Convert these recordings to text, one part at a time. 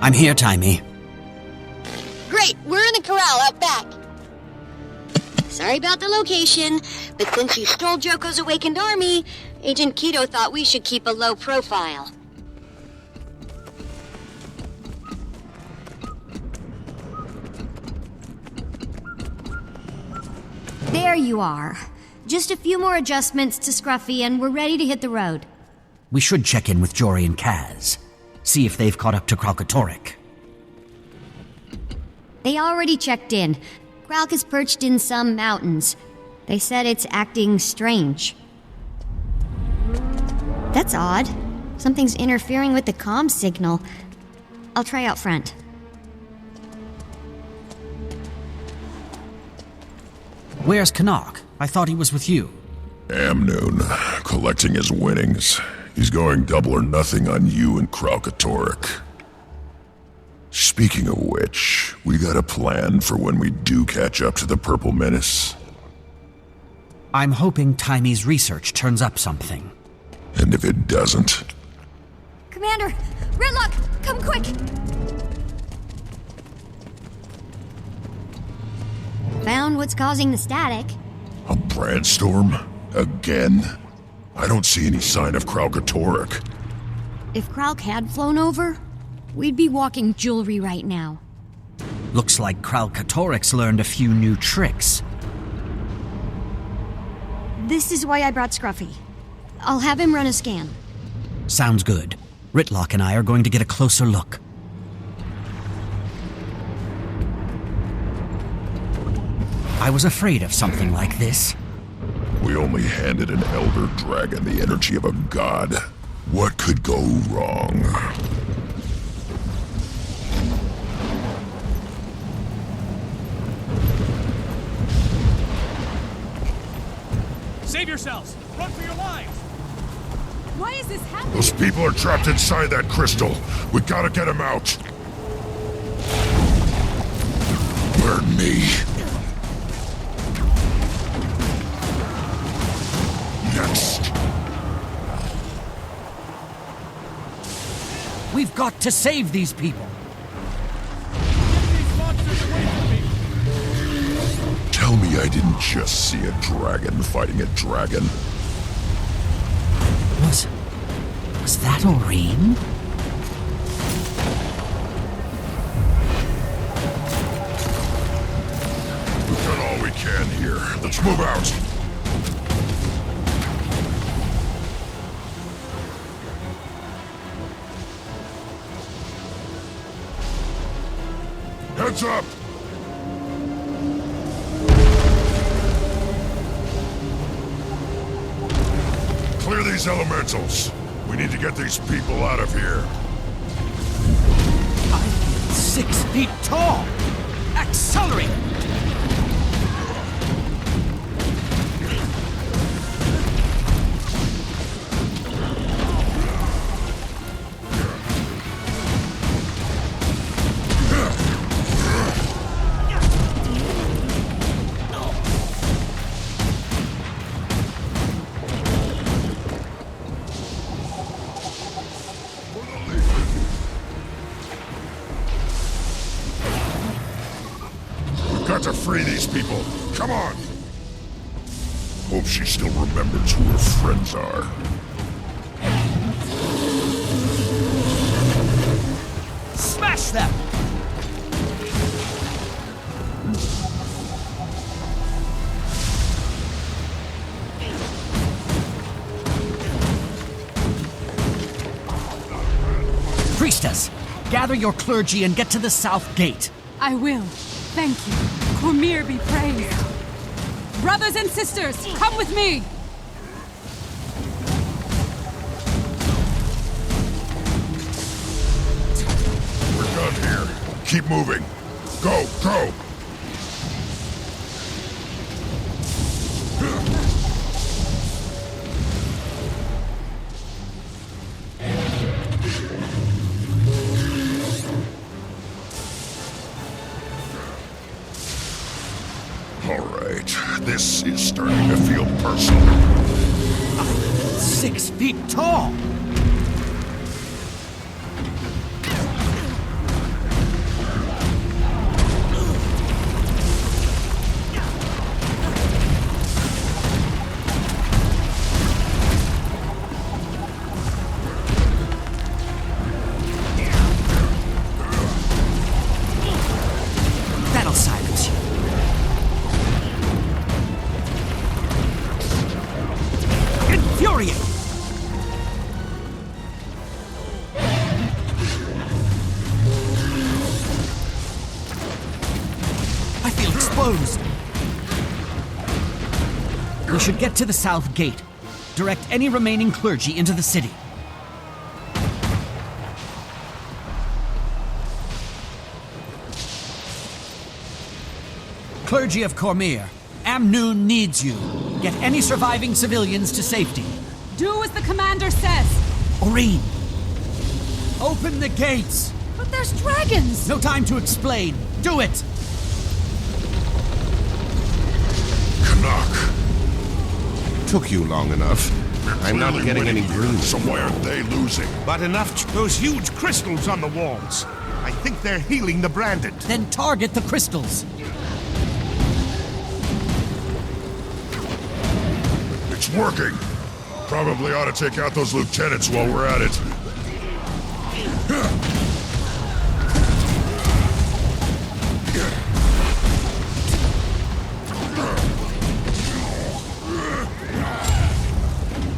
I'm here, Taimi. Great, we're in the corral out back. Sorry about the location, but since you stole Joko's awakened army, Agent Kido thought we should keep a low profile. There you are. Just a few more adjustments to Scruffy and we're ready to hit the road. We should check in with Jory and Kaz. See if they've caught up to Kralkatorrik. They already checked in. Kralk is perched in some mountains. They said it's acting strange. That's odd. Something's interfering with the comm signal. I'll try out front. Where's Canuck? I thought he was with you. Amnoon, collecting his winnings. He's going double or nothing on you and Kralkatorrik. Speaking of which, we got a plan for when we do catch up to the Purple Menace. I'm hoping Taimi's research turns up something. And if it doesn't... Commander! Ridlock! Come quick! Found what's causing the static. A brandstorm? Again? I don't see any sign of Kralkatorrik. If Kralk had flown over, we'd be walking jewelry right now. Looks like Kralkatorrik's learned a few new tricks. This is why I brought Scruffy. I'll have him run a scan. Sounds good. Ritlock and I are going to get a closer look. I was afraid of something like this. We only handed an elder dragon the energy of a god. What could go wrong? Save yourselves! Run for your lives! Why is this happening? Those people are trapped inside that crystal. We gotta get them out. Burn me. Next. We've got to save these people. Get these monsters away from me! Tell me I didn't just see a dragon fighting a dragon. Was that Aurene? We've done all we can here. Let's move out. Heads up! Clear these elementals. We need to get these people out of here. I'm 6 feet tall! Accelerate! Got to free these people. Come on. Hope she still remembers who her friends are. Smash them! Priestess, gather your clergy and get to the south gate. I will. Thank you. Cormyr be praised. Brothers and sisters, come with me! We're done here. Keep moving. Go, go! Alright, this is starting to feel personal. 6 feet tall! closed. We should get to the south gate. Direct any remaining clergy into the city. Clergy of Cormyr, Amnoon needs you. Get any surviving civilians to safety. Do as the commander says. Oreen! Open the gates! But there's dragons! No time to explain. Do it! Canuck! Took you long enough. I'm not Clearly getting any winning here, green. so why aren't they losing? But enough. Those huge crystals on the walls. I think they're healing the branded. Then target the crystals. It's working. Probably ought to take out those lieutenants while we're at it.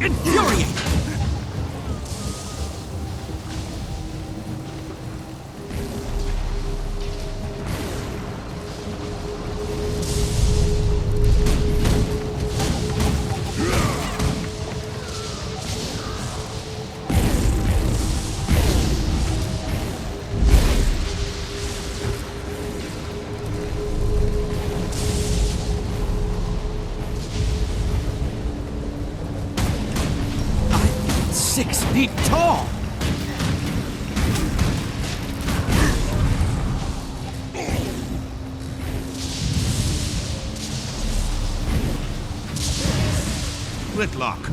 Infuriate! I'm 6 feet tall! Gridlock.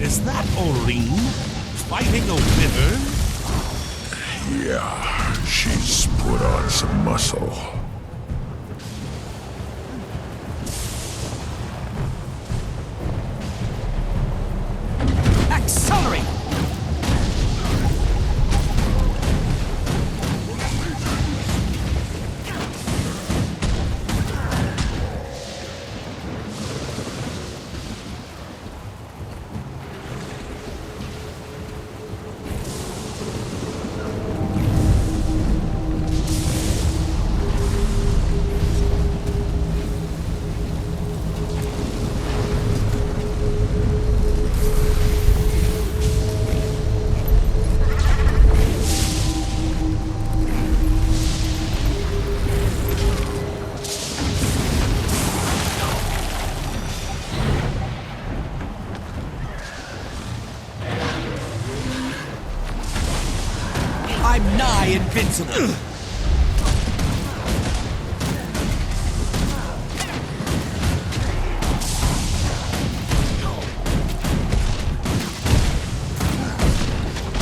Is that Oreen? Fighting a wyvern? Yeah, she's put on some muscle. Accelerate! I'm nigh invincible.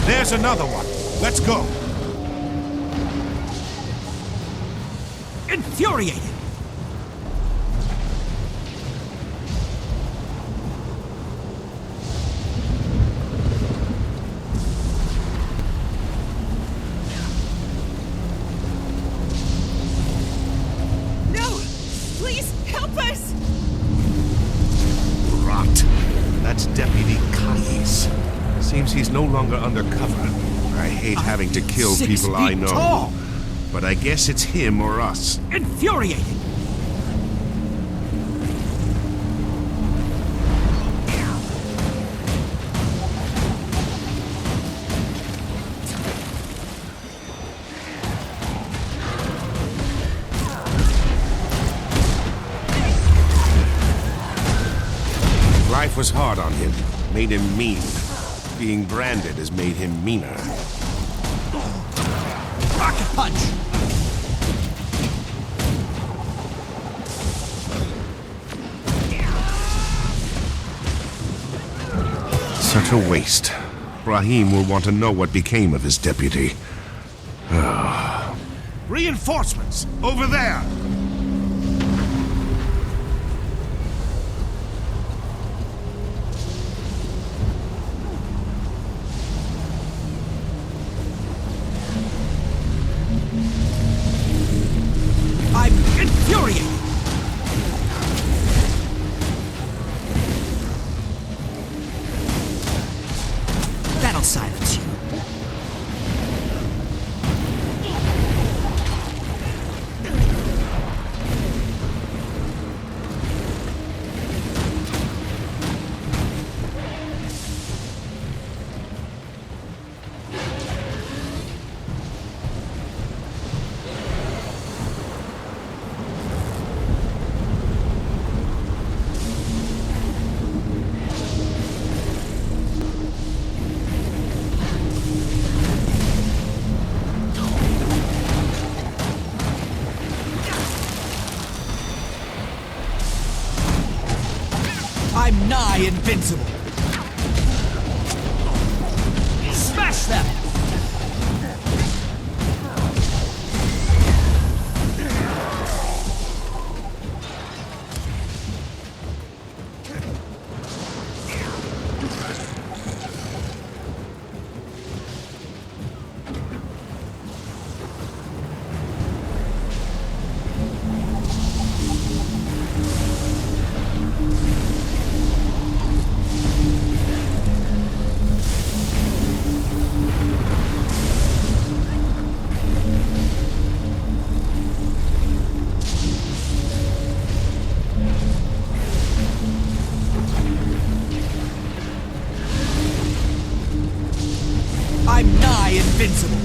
There's another one. Let's go. Infuriating! No! Please help us! Rot. That's Deputy Kais. Seems he's no longer undercover. I hate having to kill 6 people I feet know. tall. But I guess it's him or us. Infuriating! Life was hard on him, made him mean. Being branded has made him meaner. Rocket punch! Such a waste. Rahim will want to know what became of his deputy. Reinforcements! Over there! I'm infuriated! That'll silence you. invincible. Smash them! I'm nigh invincible.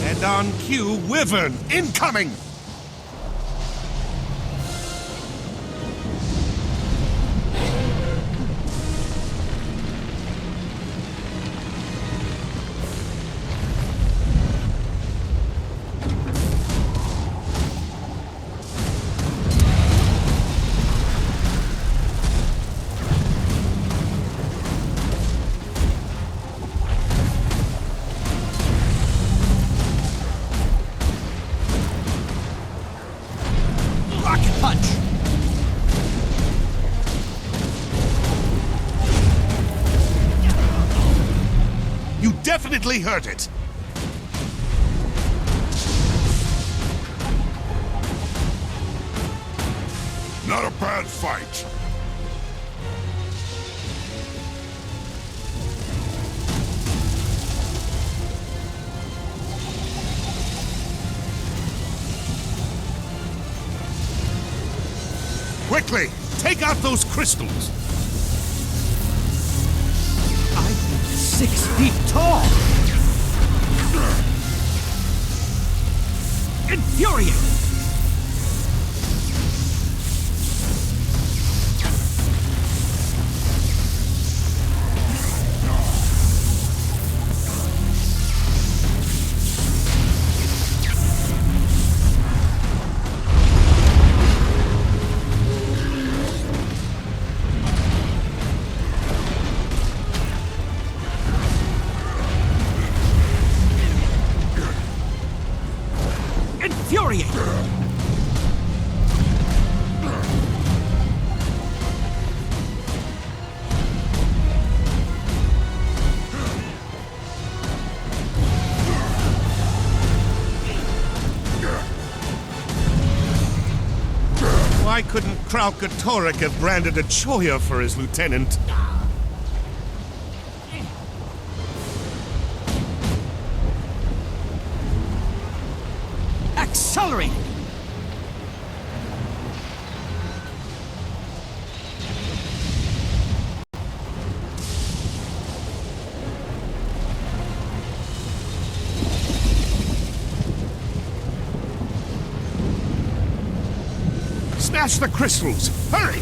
And on cue, Wyvern incoming! Rocket punch! You definitely hurt it! Not a bad fight. Quickly, take out those crystals! I'm 6 feet tall! Infuriate! Infuriate! Why couldn't Kralkatorrik have branded a Choya for his lieutenant? Accelerate! Smash the crystals! Hurry!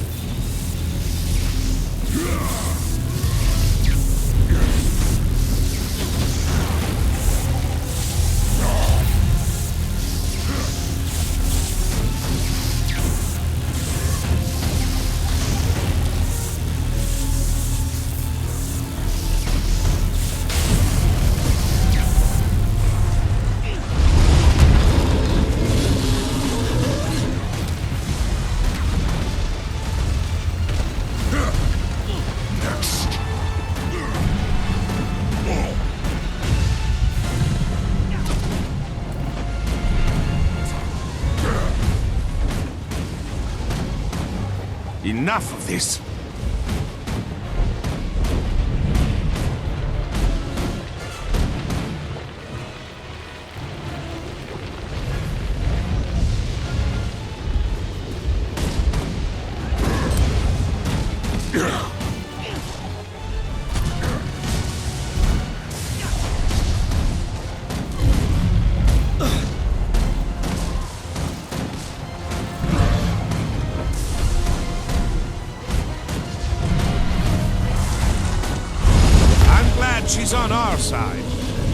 Enough of this!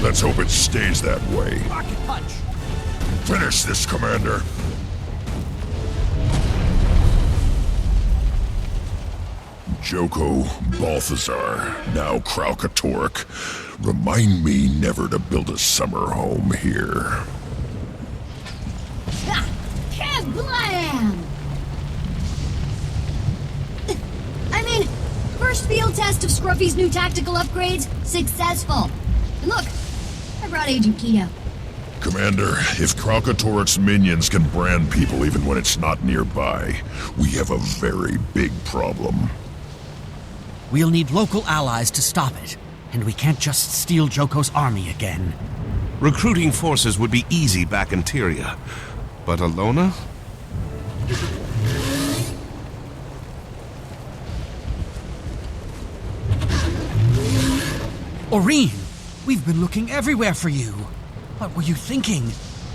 Let's hope it stays that way. Rocket punch! Finish this, Commander. Joko, Balthazar, now Kralkatork. Remind me never to build a summer home here. Kablam! I mean, first field test of Scruffy's new tactical upgrades, successful. And look, I brought Agent Keto. Commander, if Kralkatork's minions can brand people even when it's not nearby, we have a very big problem. We'll need local allies to stop it, and we can't just steal Joko's army again. Recruiting forces would be easy back in Tyria. But Alona? Aurene! We've been looking everywhere for you. What were you thinking?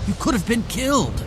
You could have been killed.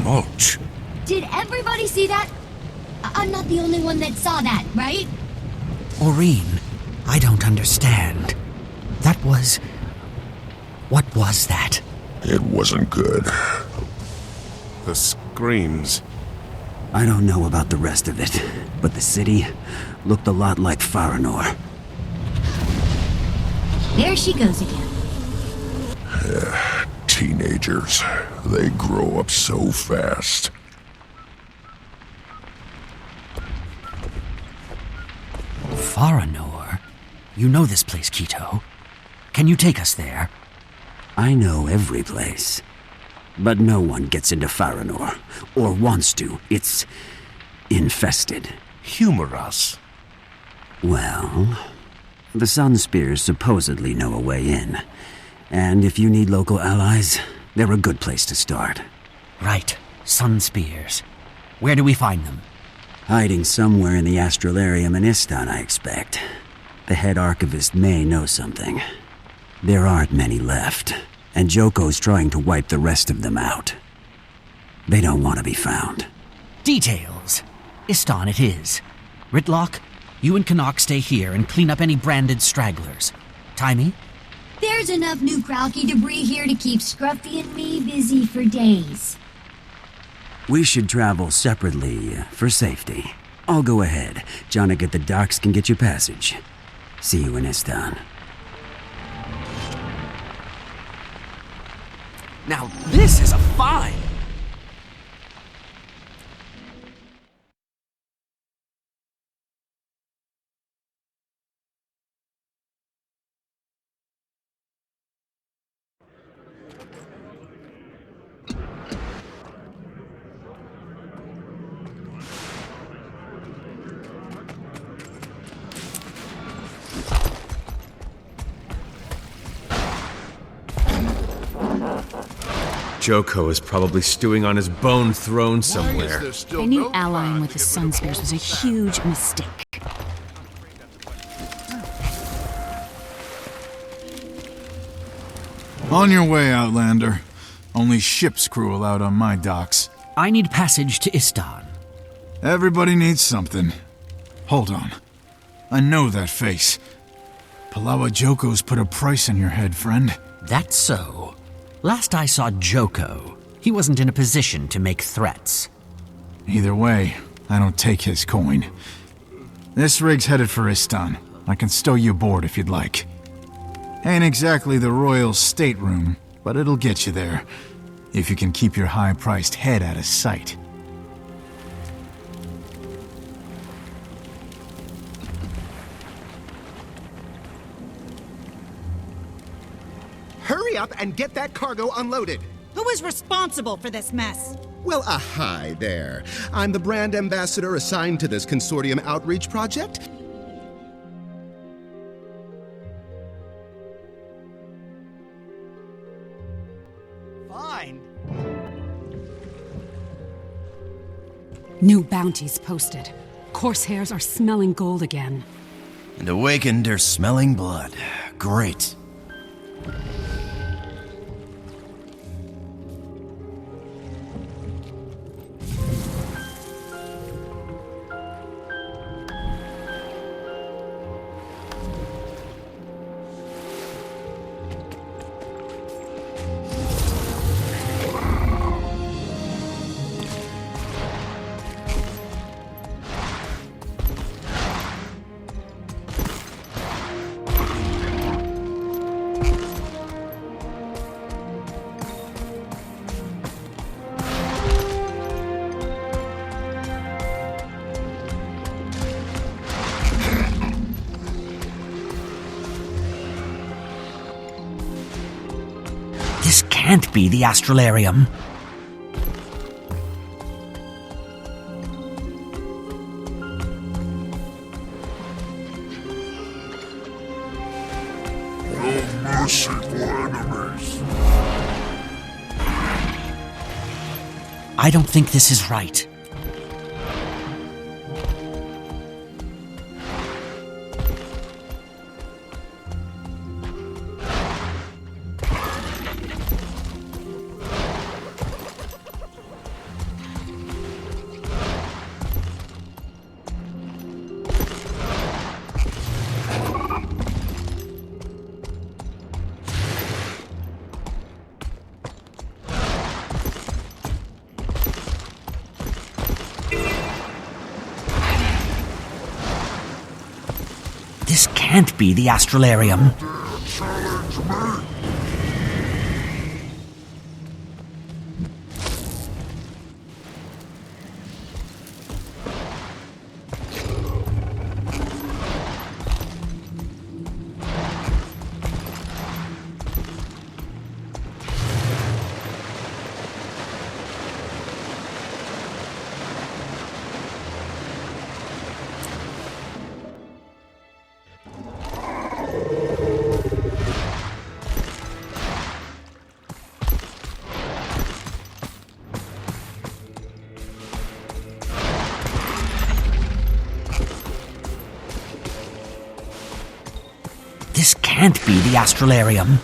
Mulch. Did everybody see that? I'm not the only one that saw that, right? Aurene, I don't understand. That was... What was that? It wasn't good. The screams. I don't know about the rest of it, but the city looked a lot like Faranor. There she goes again. Teenagers. They grow up so fast. Faranor? You know this place, Keto. Can you take us there? I know every place. But no one gets into Faranor, or wants to. It's infested. Humor us. Well, the Sunspears supposedly know a way in. And if you need local allies, they're a good place to start. Right. Sunspears. Where do we find them? Hiding somewhere in the Astralarium in Istan, I expect. The head archivist may know something. There aren't many left, and Joko's trying to wipe the rest of them out. They don't want to be found. Details. Istan it is. Ritlock, you and Canuck stay here and clean up any branded stragglers. Timey? There's enough new Kralky debris here to keep Scruffy and me busy for days. We should travel separately for safety. I'll go ahead. Jonik at the docks can get you passage. See you in Istan. Now this is a find! Joko is probably stewing on his bone throne somewhere. I knew allying with the Sunspears was a huge mistake. On your way, Outlander. Only ship's crew allowed on my docks. I need passage to Istan. Everybody needs something. Hold on. I know that face. Palawa Joko's put a price on your head, friend. That's so. Last I saw Joko, he wasn't in a position to make threats. Either way, I don't take his coin. This rig's headed for Istan. I can stow you aboard if you'd like. Ain't exactly the royal stateroom, but it'll get you there. If you can keep your high-priced head out of sight. up and get that cargo unloaded. Who is responsible for this mess? Well, hi there. I'm the brand ambassador assigned to this consortium outreach project. Fine. New bounties posted. Corsairs are smelling gold again. And awakened are smelling blood. Great. This can't be the Astralarium. No mercy for enemies. I don't think this is right. This can't be the Astralarium. This can't be the Astralarium.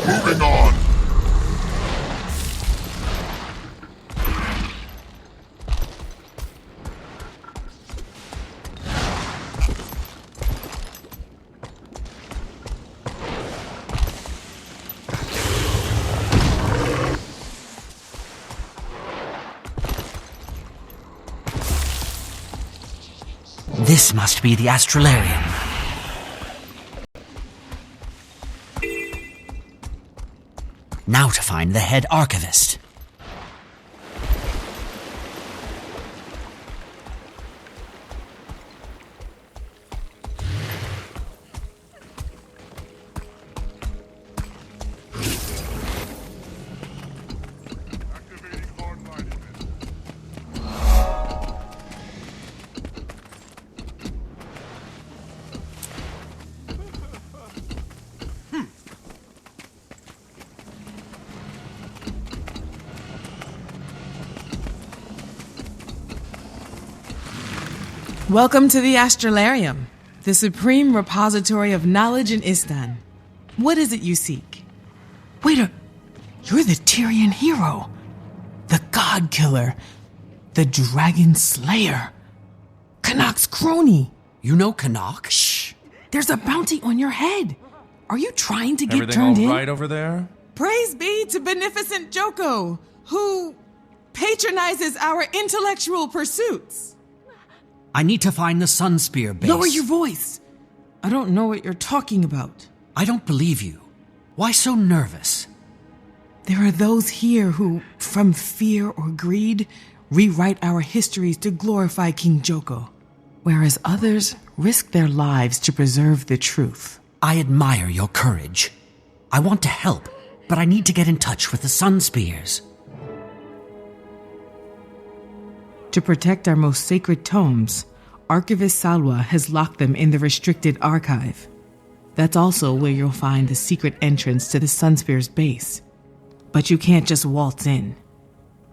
Moving on. This must be the Astralarium. Now to find the head archivist. Welcome to the Astralarium, the supreme repository of knowledge in Istan. What is it you seek? You're the Tyrian hero, the God Killer, the Dragon Slayer, Connacht's crony. You know Connacht? Shh! There's a bounty on your head. Are you trying to get Everything turned in? all right over there? Praise be to beneficent Joko, who patronizes our intellectual pursuits. I need to find the Sunspear base. Lower your voice. I don't know what you're talking about. I don't believe you. Why so nervous? There are those here who, from fear or greed, rewrite our histories to glorify King Joko, whereas others risk their lives to preserve the truth. I admire your courage. I want to help, but I need to get in touch with the Sunspears. To protect our most sacred tomes, Archivist Salwa has locked them in the restricted archive. That's also where you'll find the secret entrance to the Sunspear's base. But you can't just waltz in.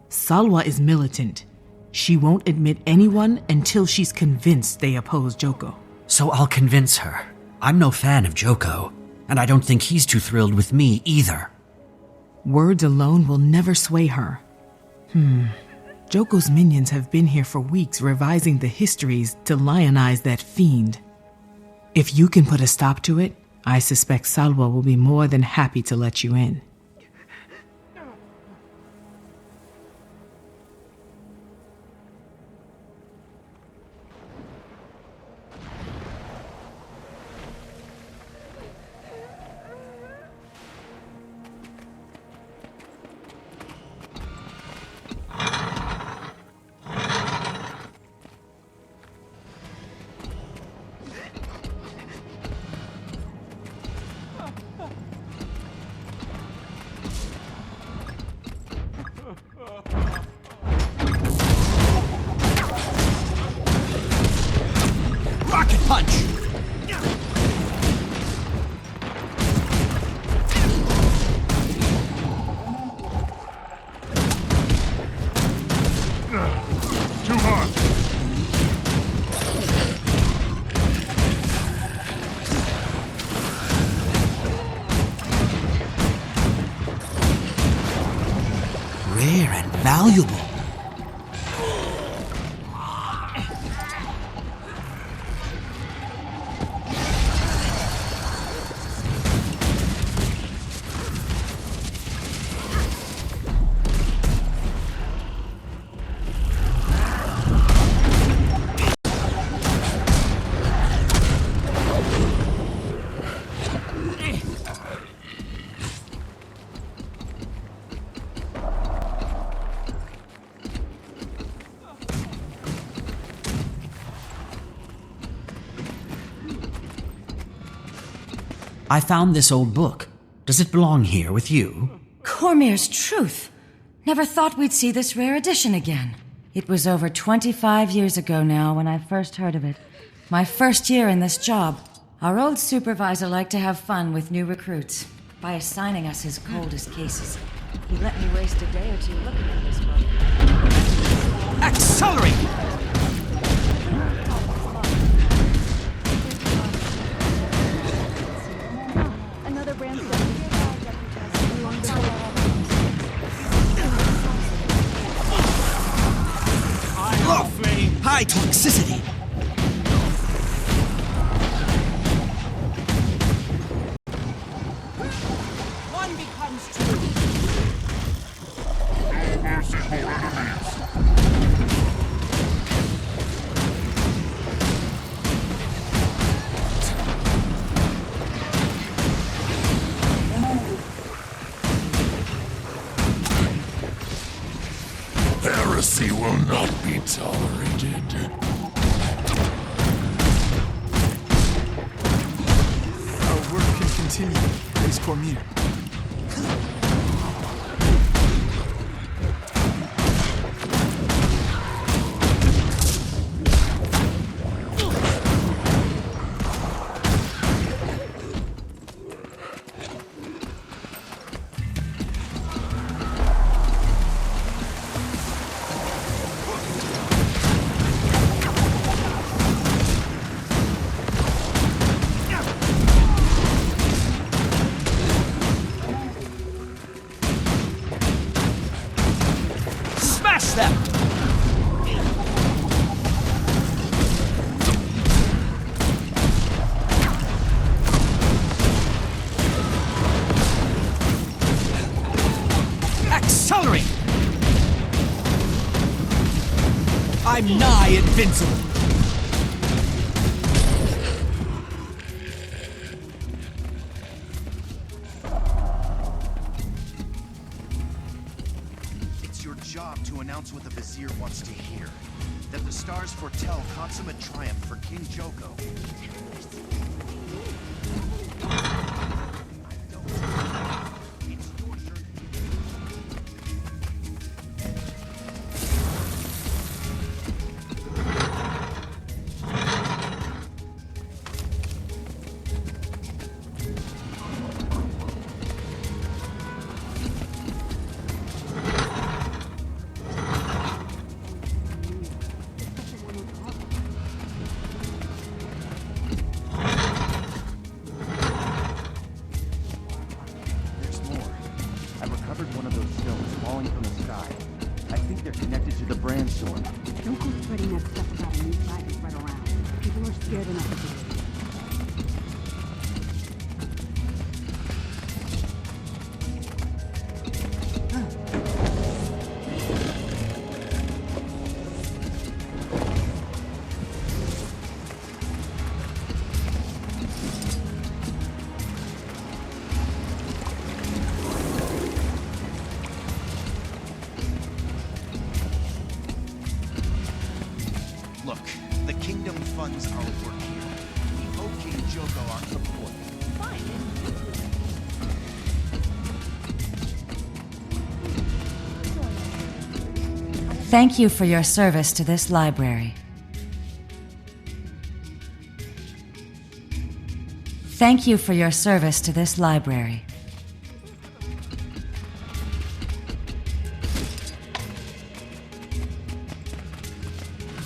Salwa is militant. She won't admit anyone until she's convinced they oppose Joko. So I'll convince her. I'm no fan of Joko, and I don't think he's too thrilled with me either. Words alone will never sway her. Joko's minions have been here for weeks revising the histories to lionize that fiend. If you can put a stop to it, I suspect Salwa will be more than happy to let you in. Rocket punch! Too hot. Rare and valuable. I found this old book. Does it belong here with you? Cormier's Truth. Never thought we'd see this rare edition again. It was over 25 years ago now when I first heard of it. My first year in this job. Our old supervisor liked to have fun with new recruits by assigning us his coldest cases. He let me waste a day or two looking at this book. Accelerate! High toxicity. One becomes two. No merciful enemies. continue. Face Cormier. Smash them! Accelerate! I'm nigh invincible. It's your job to announce what the Vizier wants to hear. That the stars foretell consummate triumph for King Joko. One of those stones falling from the sky. I think they're connected to the brand sword. Don't go spreading that stuff about a new flag right around. People are scared enough of it. Look, the kingdom funds our work here. We owe King Joko our support. Thank you for your service to this library. Thank you for your service to this library.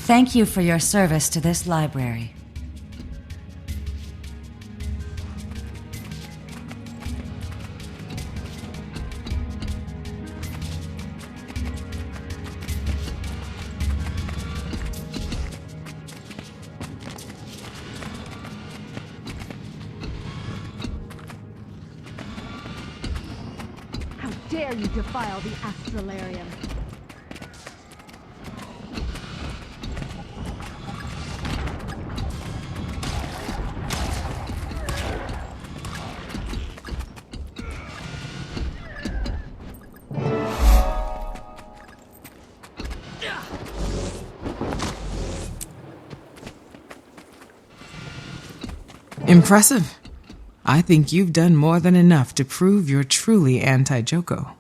Thank you for your service to this library. How dare you defile the Astralarium? Impressive. I think you've done more than enough to prove you're truly anti-Joko.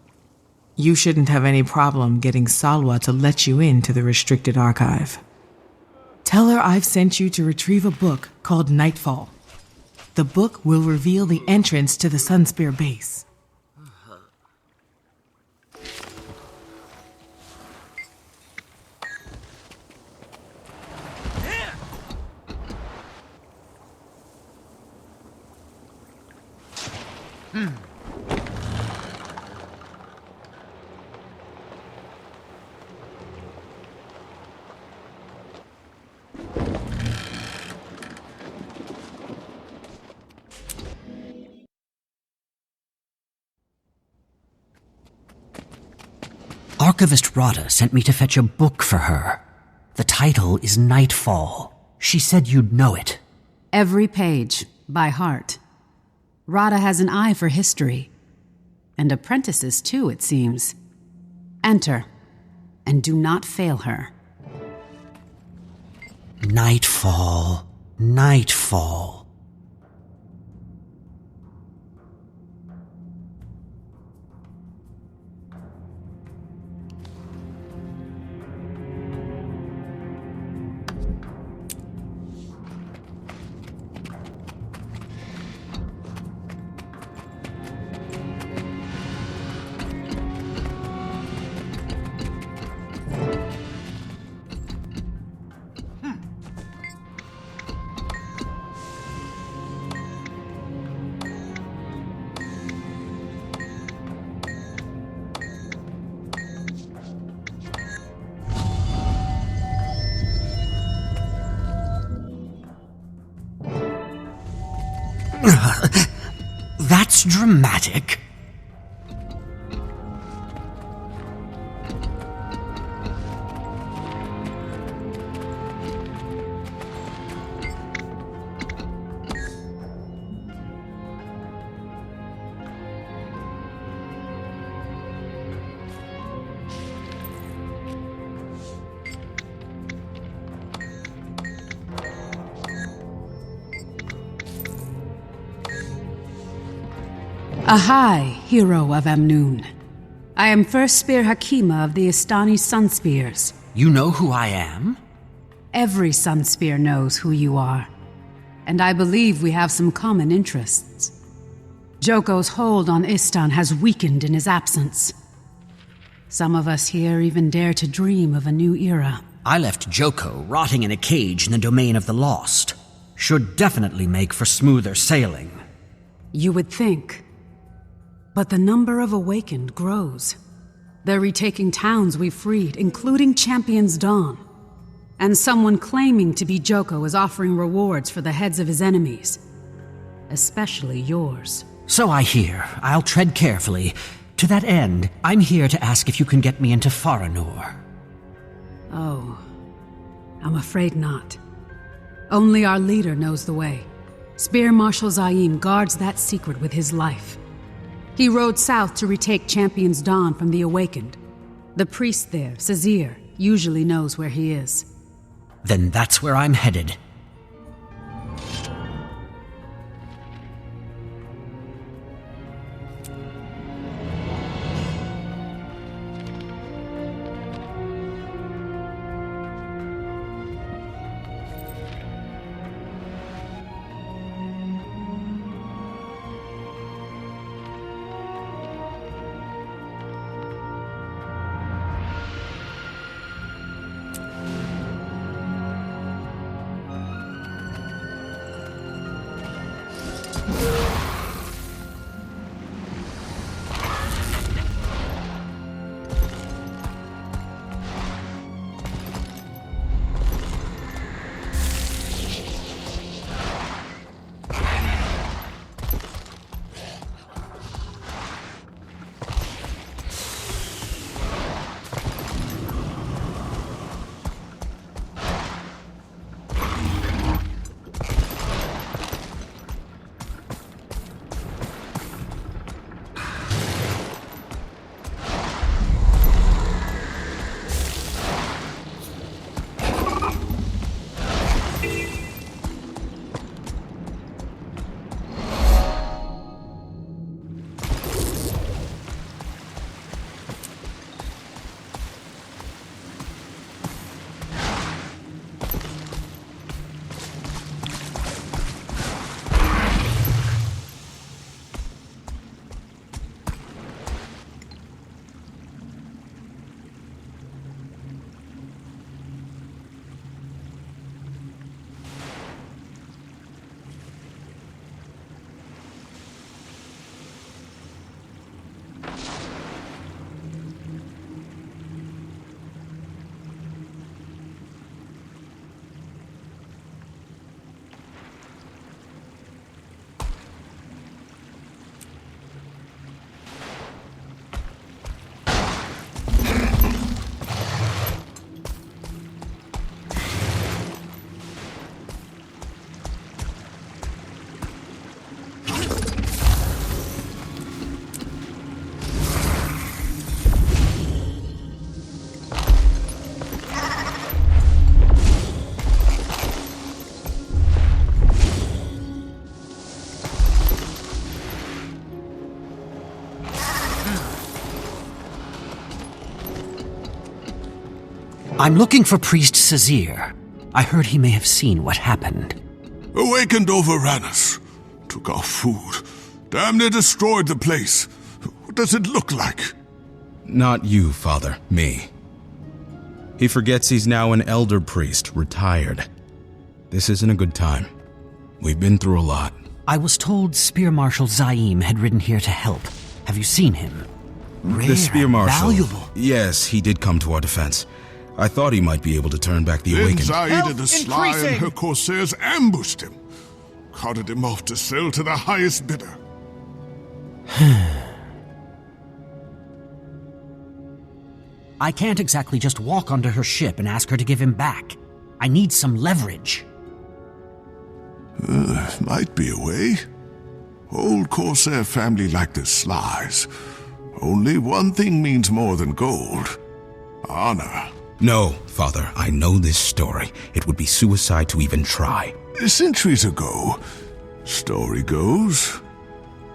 You shouldn't have any problem getting Salwa to let you into the restricted archive. Tell her I've sent you to retrieve a book called Nightfall. The book will reveal the entrance to the Sunspear base. Archivist Rada sent me to fetch a book for her. The title is Nightfall. She said you'd know it. Every page, by heart. Rada has an eye for history. And apprentices, too, it seems. Enter, and do not fail her. Nightfall. Nightfall. That's dramatic. Ahai, hero of Amnoon. I am First Spear Hakima of the Istani Sunspears. You know who I am? Every Sunspear knows who you are. And I believe we have some common interests. Joko's hold on Istan has weakened in his absence. Some of us here even dare to dream of a new era. I left Joko rotting in a cage in the domain of the Lost. Should definitely make for smoother sailing. You would think. But the number of Awakened grows. They're retaking towns we freed, including Champion's Dawn. And someone claiming to be Joko is offering rewards for the heads of his enemies. Especially yours. So I hear. I'll tread carefully. To that end, I'm here to ask if you can get me into Faranor. Oh, I'm afraid not. Only our leader knows the way. Spear Marshal Zaim guards that secret with his life. He rode south to retake Champion's Dawn from the Awakened. The priest there, Sazir, usually knows where he is. Then that's where I'm headed. I'm looking for Priest Sazir. I heard he may have seen what happened. Awakened overran us. Took our food. Damn near destroyed the place. What does it look like? Not you, Father. Me. He forgets he's now an elder priest, retired. This isn't a good time. We've been through a lot. I was told Spear Marshal Zaim had ridden here to help. Have you seen him? Rare The Spear Marshal. Valuable. Yes, he did come to our defense. I thought he might be able to turn back the Awakened. Then Zaida the Sly and her corsairs ambushed him. Carted him off to sell to the highest bidder. I can't exactly just walk onto her ship and ask her to give him back. I need some leverage. Might be a way. Old Corsair family like the Slies. Only one thing means more than gold. Honor. No, Father, I know this story. It would be suicide to even try. Centuries ago, story goes,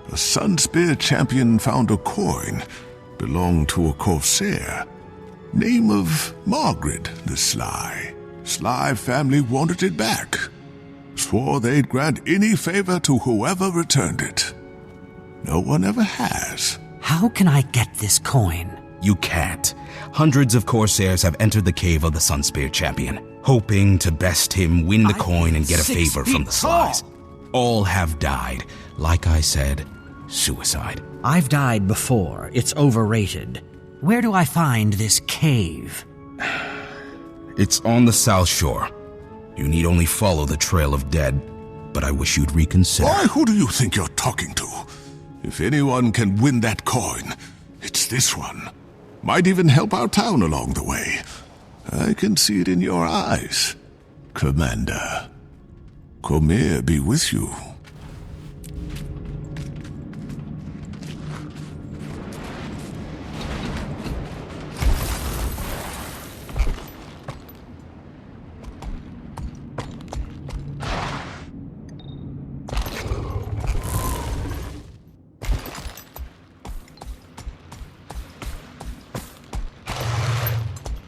a Sunspear champion found a coin belonged to a Corsair. Name of Margaret the Sly. Sly family wanted it back. Swore they'd grant any favor to whoever returned it. No one ever has. How can I get this coin? You can't. Hundreds of Corsairs have entered the cave of the Sunspear champion, hoping to best him, win the coin, and get a favor from the Slies. All have died. Like I said, suicide. I've died before. It's overrated. Where do I find this cave? It's on the South Shore. You need only follow the trail of dead, but I wish you'd reconsider. Why, who do you think you're talking to? If anyone can win that coin, it's this one. Might even help our town along the way. I can see it in your eyes, Commander. Cormyr be with you.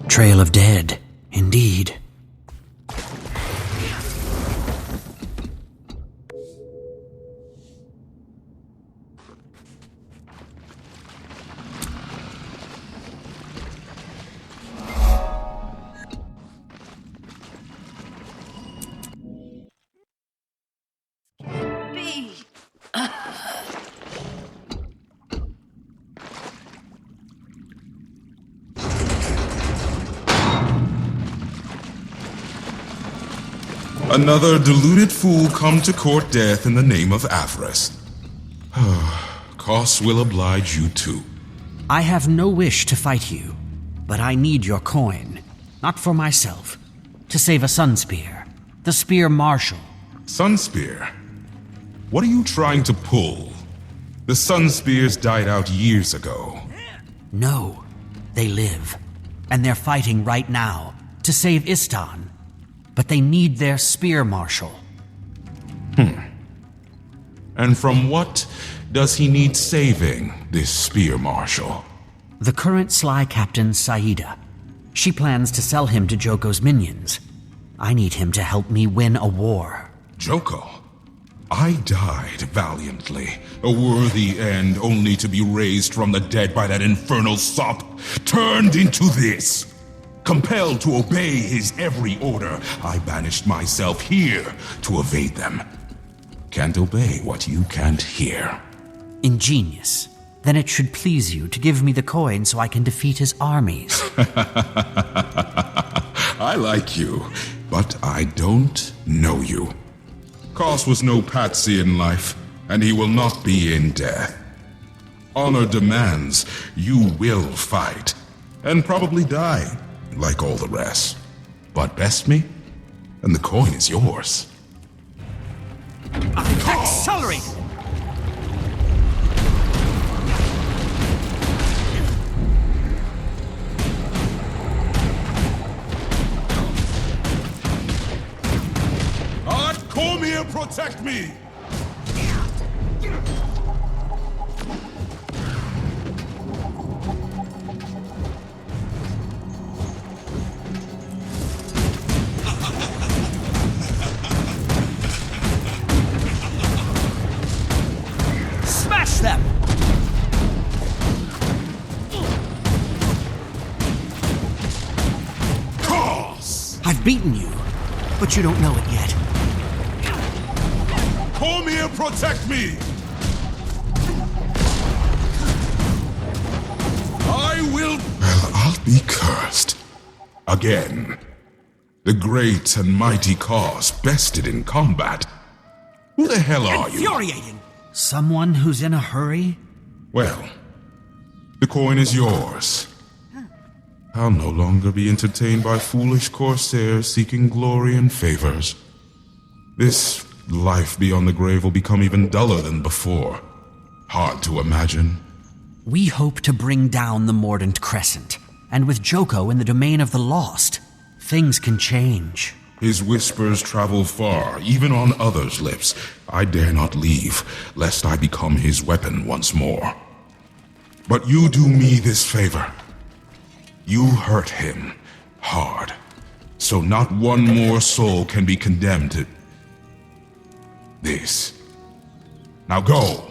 Trail of Dead, indeed. Another deluded fool come to court death in the name of avarice. Kos will oblige you too. I have no wish to fight you, but I need your coin. Not for myself. To save a Sunspear. The Spear Marshal. Sunspear? What are you trying to pull? The Sunspears died out years ago. No, they live. And they're fighting right now to save Istan. But they need their Spear Marshal. And from what does he need saving, this Spear Marshal? The current Sly Captain, Saida. She plans to sell him to Joko's minions. I need him to help me win a war. Joko? I died valiantly, a worthy end only to be raised from the dead by that infernal sop, turned into this. Compelled to obey his every order, I banished myself here to evade them. Can't obey what you can't hear. Ingenious. Then it should please you to give me the coin so I can defeat his armies. I like you, but I don't know you. Kos was no patsy in life, and he will not be in death. Honor demands you will fight, and probably die. Like all the rest. But best me, and the coin is yours. Accelerate! Cormyr, protect me! Smash them! Kos! I've beaten you, but you don't know it yet. Cormyr, protect me! I will... Well, I'll be cursed. Again. The great and mighty Kos bested in combat. Who the hell are you? Infuriating! Someone who's in a hurry? Well, the coin is yours. I'll no longer be entertained by foolish corsairs seeking glory and favors. This life beyond the grave will become even duller than before. Hard to imagine. We hope to bring down the Mordant Crescent, and with Joko in the domain of the lost, things can change. His whispers travel far, even on others' lips. I dare not leave, lest I become his weapon once more. But you do me this favor. You hurt him hard, so not one more soul can be condemned to this. Now go!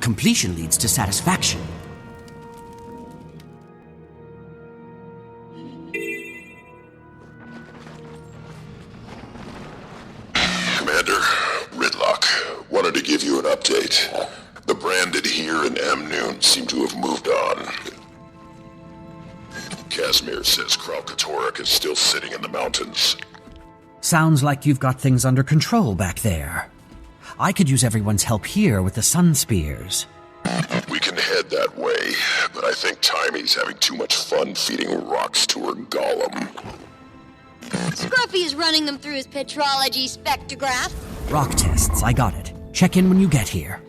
Completion leads to satisfaction. Commander, Ridlock, wanted to give you an update. The Branded here in Amnoon seem to have moved on. Casimir says Kralkatorrik is still sitting in the mountains. Sounds like you've got things under control back there. I could use everyone's help here with the Sun Spears. We can head that way, but I think Timey's having too much fun feeding rocks to her golem. Scruffy's running them through his petrology spectrograph. Rock tests, I got it. Check in when you get here.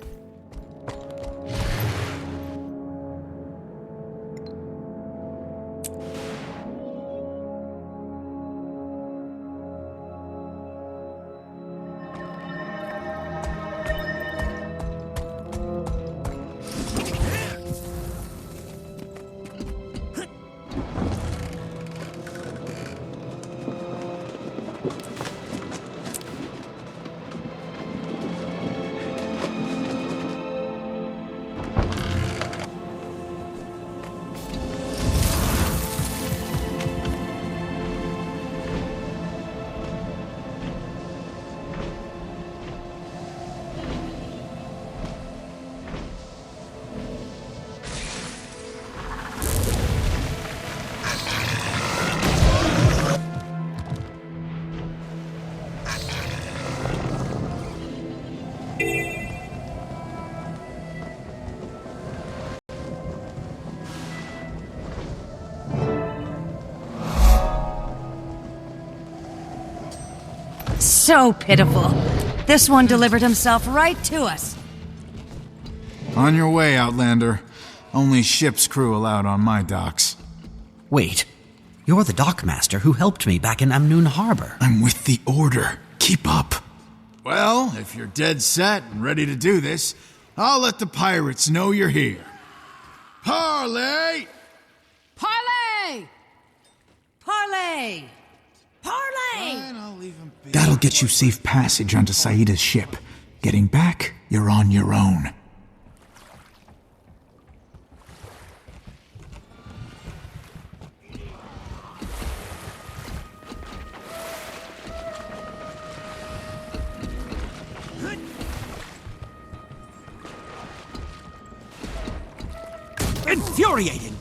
So pitiful. This one delivered himself right to us. On your way, Outlander. Only ship's crew allowed on my docks. Wait, you're the dockmaster who helped me back in Amnoon Harbor. I'm with the Order. Keep up. Well, if you're dead set and ready to do this, I'll let the pirates know you're here. Parley! Parley! Parley! Parley! That'll get you safe passage onto Saida's ship. Getting back, you're on your own. Infuriating!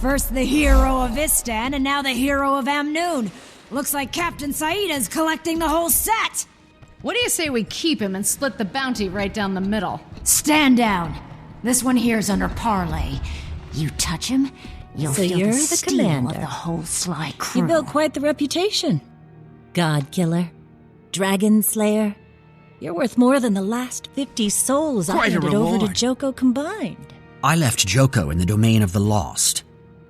First the hero of Istan, and now the hero of Amnoon. Looks like Captain Saida's collecting the whole set. What do you say we keep him and split the bounty right down the middle? Stand down. This one here's under Parley. You touch him, you'll So feel you're the the steel commander. of the whole Sly crew. You built quite the reputation. God Killer, Dragon Slayer. You're worth more than the last 50 souls I Quite a handed over to reward. Joko combined. I left Joko in the domain of the lost.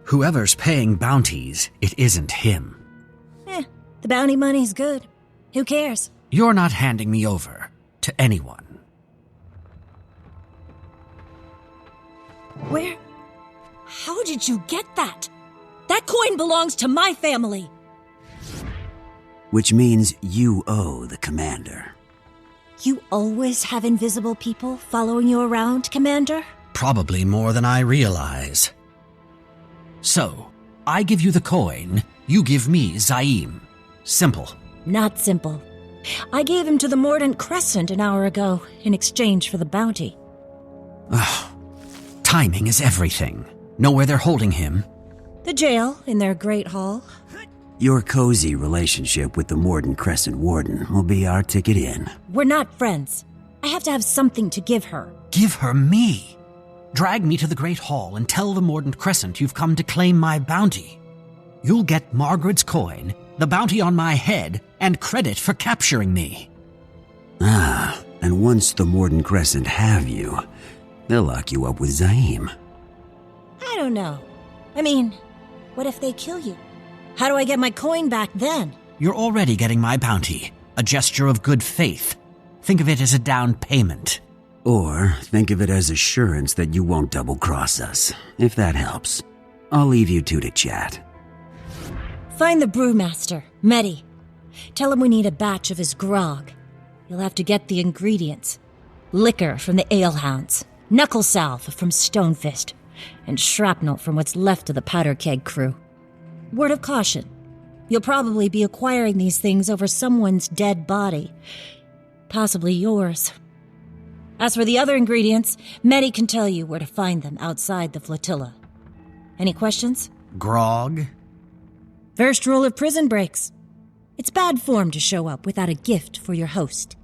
Whoever's paying bounties, it isn't him. The bounty money's good. Who cares? You're not handing me over to anyone. Where? How did you get that? That coin belongs to my family. Which means you owe the commander. You always have invisible people following you around, Commander? Probably more than I realize. So, I give you the coin, You give me Zaim. Simple. Not simple. I gave him to the Mordant Crescent an hour ago in exchange for the bounty. Ugh. Timing is everything. Know where they're holding him? The jail in their great hall. Your cozy relationship with the Mordant Crescent Warden will be our ticket in. We're not friends. I have to have something to give her. Give her me? Drag me to the Great Hall and tell the Mordant Crescent you've come to claim my bounty. You'll get Margaret's coin, the bounty on my head, and credit for capturing me. Ah, and once the Mordant Crescent have you, they'll lock you up with Zaim. I don't know. I mean, what if they kill you? How do I get my coin back then? You're already getting my bounty, a gesture of good faith. Think of it as a down payment. Or think of it as assurance that you won't double-cross us, if that helps. I'll leave you two to chat. Find the brewmaster, Medi. Tell him we need a batch of his grog. You'll have to get the ingredients. Liquor from the alehounds, knuckle salve from Stonefist, and shrapnel from what's left of the powder keg crew. Word of caution. You'll probably be acquiring these things over someone's dead body. Possibly yours. As for the other ingredients, Medi can tell you where to find them outside the flotilla. Any questions? Grog? First rule of prison breaks. It's bad form to show up without a gift for your host.